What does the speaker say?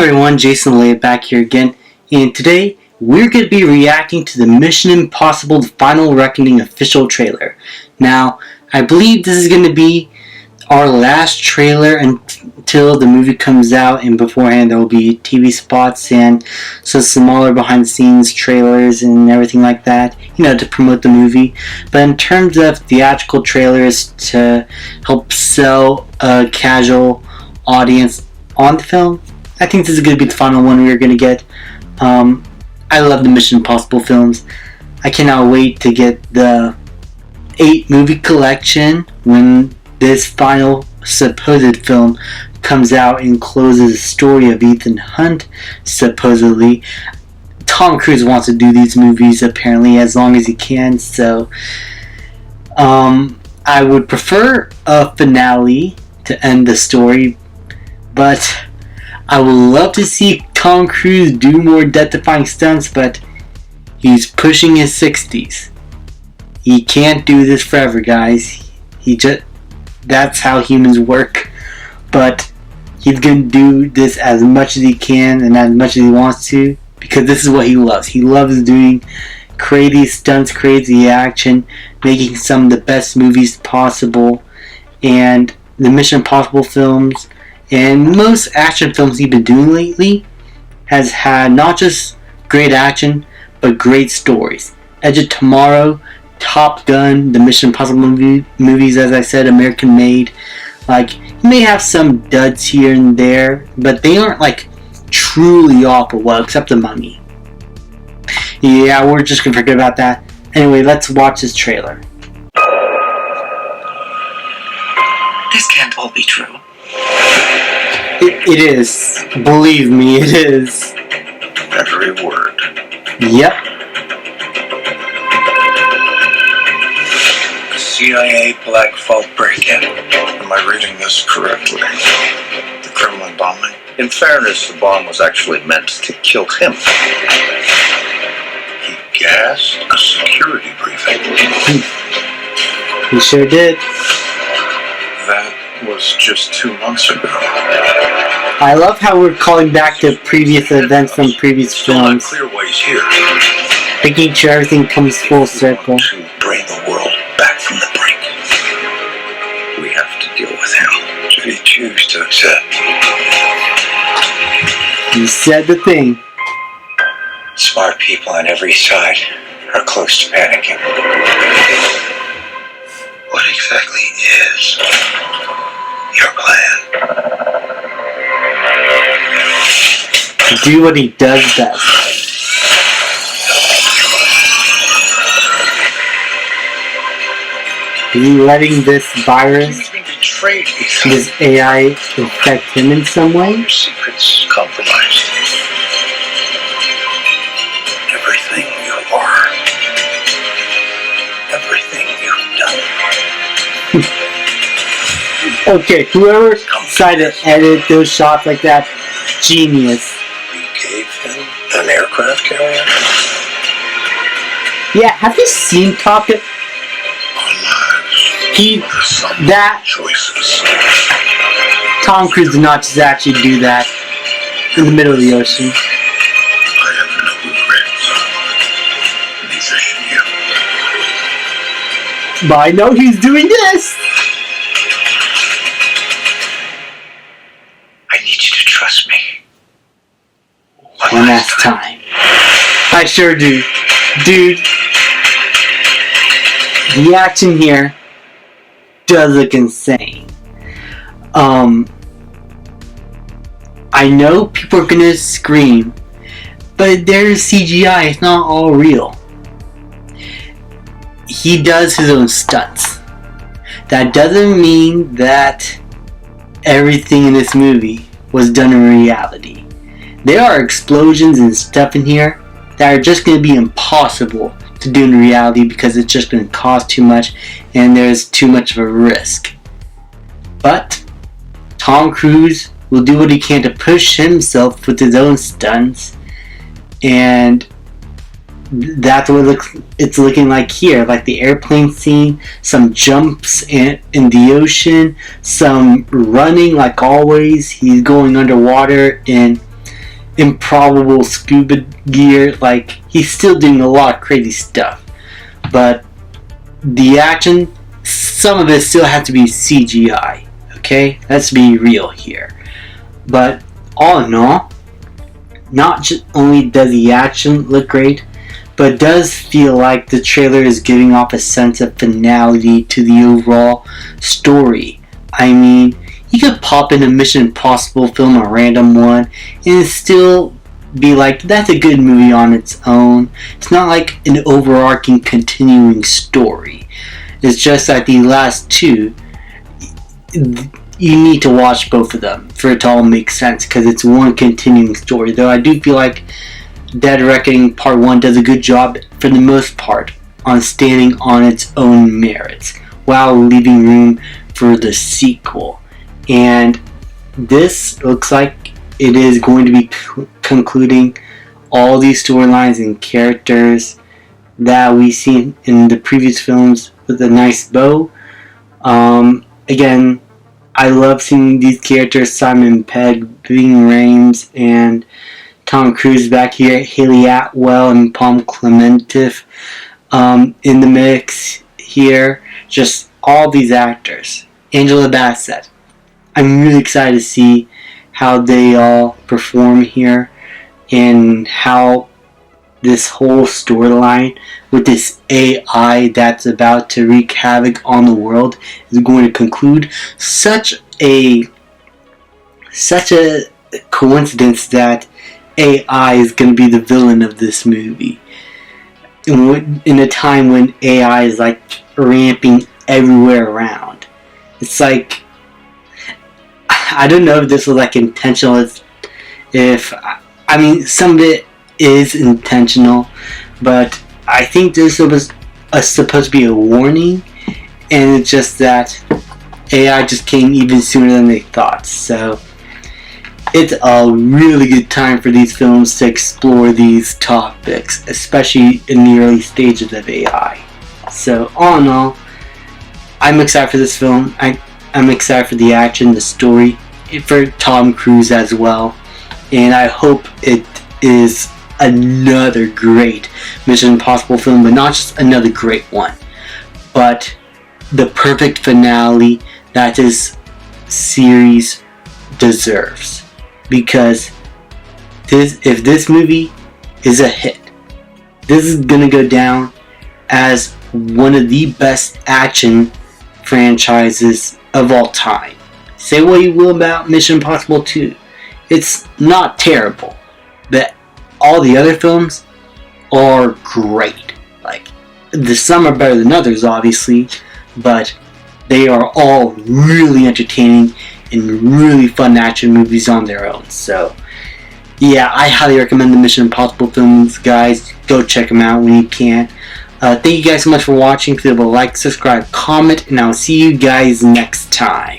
everyone, Jason Lay back here again, and today we're going to be reacting to the Mission Impossible The Final Reckoning official trailer. Now, I believe this is going to be our last trailer until the movie comes out, and beforehand there will be TV spots and some smaller behind the scenes trailers and everything like that, to promote the movie. But in terms of theatrical trailers to help sell a casual audience on the film, I think this is going to be the final one we're going to get. I love the Mission Impossible films. I cannot wait to get the 8 movie collection when this final supposed film comes out and closes the story of Ethan Hunt, supposedly. Tom Cruise wants to do these movies apparently as long as he can, so I would prefer a finale to end the story, but I would love to see Tom Cruise do more death-defying stunts, but he's pushing his 60s. He can't do this forever, guys. That's how humans work. But he's going to do this as much as he can and as much as he wants to, because this is what he loves. He loves doing crazy stunts, crazy action, making some of the best movies possible. And the Mission Impossible films and most action films he's been doing lately has had not just great action, but great stories. Edge of Tomorrow, Top Gun, the Mission Impossible movies, as I said, American made. You may have some duds here and there, but they aren't truly awful, well, except The Mummy. Yeah, we're just gonna forget about that. Anyway, let's watch this trailer. This can't all be true. It is. Believe me, it is. Every word. Yep. CIA Black Vault break-in. Am I reading this correctly? The Kremlin bombing? In fairness, the bomb was actually meant to kill him. He gassed a security briefing. He sure did. That was just 2 months ago. I love how we're calling back to previous events from previous films. Still not clear why he's here. Making sure everything comes full circle. To bring the world back from the brink. We have to deal with him. Should he choose to accept? You said the thing. Smart people on every side are close to panicking. What exactly is your plan? Do what he does best. Letting this virus, this AI, affect him in some way? Your secret's compromised. Everything you are, everything you've done. Okay, whoever decided to edit those shots like that, genius. We gave him an aircraft carrier? Yeah, have you seen Top Gun? Choices. Tom Cruise did not just actually do that in the middle of the ocean. I have no regrets. Neither should you. But I know he's doing this. I need you to trust me. One last time. I sure do. Dude, the action here does look insane. I know people are gonna scream, but there's CGI, it's not all real. He does his own stunts. That doesn't mean that everything in this movie was done in reality. There are explosions and stuff in here that are just going to be impossible to do in reality because it's just going to cost too much and there's too much of a risk. But Tom Cruise will do what he can to push himself with his own stunts, and that's what it's looking like here. Like the airplane scene, some jumps in the ocean, some running like always. He's going underwater in improbable scuba gear. Like, he's still doing a lot of crazy stuff. But the action, some of it still has to be CGI. Okay? Let's be real here. But all in all, not just only does the action look great, but it does feel like the trailer is giving off a sense of finality to the overall story. I mean, you could pop in a Mission Impossible film, a random one, and still be like, that's a good movie on its own. It's not like an overarching continuing story. It's just that the last two, you need to watch both of them for it to all make sense, because it's one continuing story. Though I do feel like Dead Reckoning Part 1 does a good job, for the most part, on standing on its own merits, while leaving room for the sequel. And this looks like it is going to be concluding all these storylines and characters that we've seen in the previous films with a nice bow. Again, I love seeing these characters, Simon Pegg, Ving Rhames, and Tom Cruise back here, Haley Atwell and Palm Clementif in the mix here. Just all these actors. Angela Bassett. I'm really excited to see how they all perform here, and how this whole storyline with this AI that's about to wreak havoc on the world is going to conclude. Such a coincidence that AI is going to be the villain of this movie in a time when AI is like ramping everywhere around. It's like, I don't know if this was like intentional, I mean, some of it is intentional, but I think this was supposed to be a warning, and it's just that AI just came even sooner than they thought. So it's a really good time for these films to explore these topics, especially in the early stages of AI. So all in all, I'm excited for this film. I'm excited for the action, the story, for Tom Cruise as well, and I hope it is another great Mission Impossible film, but not just another great one, but the perfect finale that this series deserves. Because if this movie is a hit, this is gonna go down as one of the best action franchises of all time. Say what you will about Mission Impossible 2, it's not terrible, but all the other films are great. Like, some are better than others, obviously, but they are all really entertaining and really fun action movies on their own. So yeah, I highly recommend the Mission Impossible films, guys. Go check them out when you can. Thank you guys so much for watching. Please like, subscribe, comment, and I'll see you guys next time.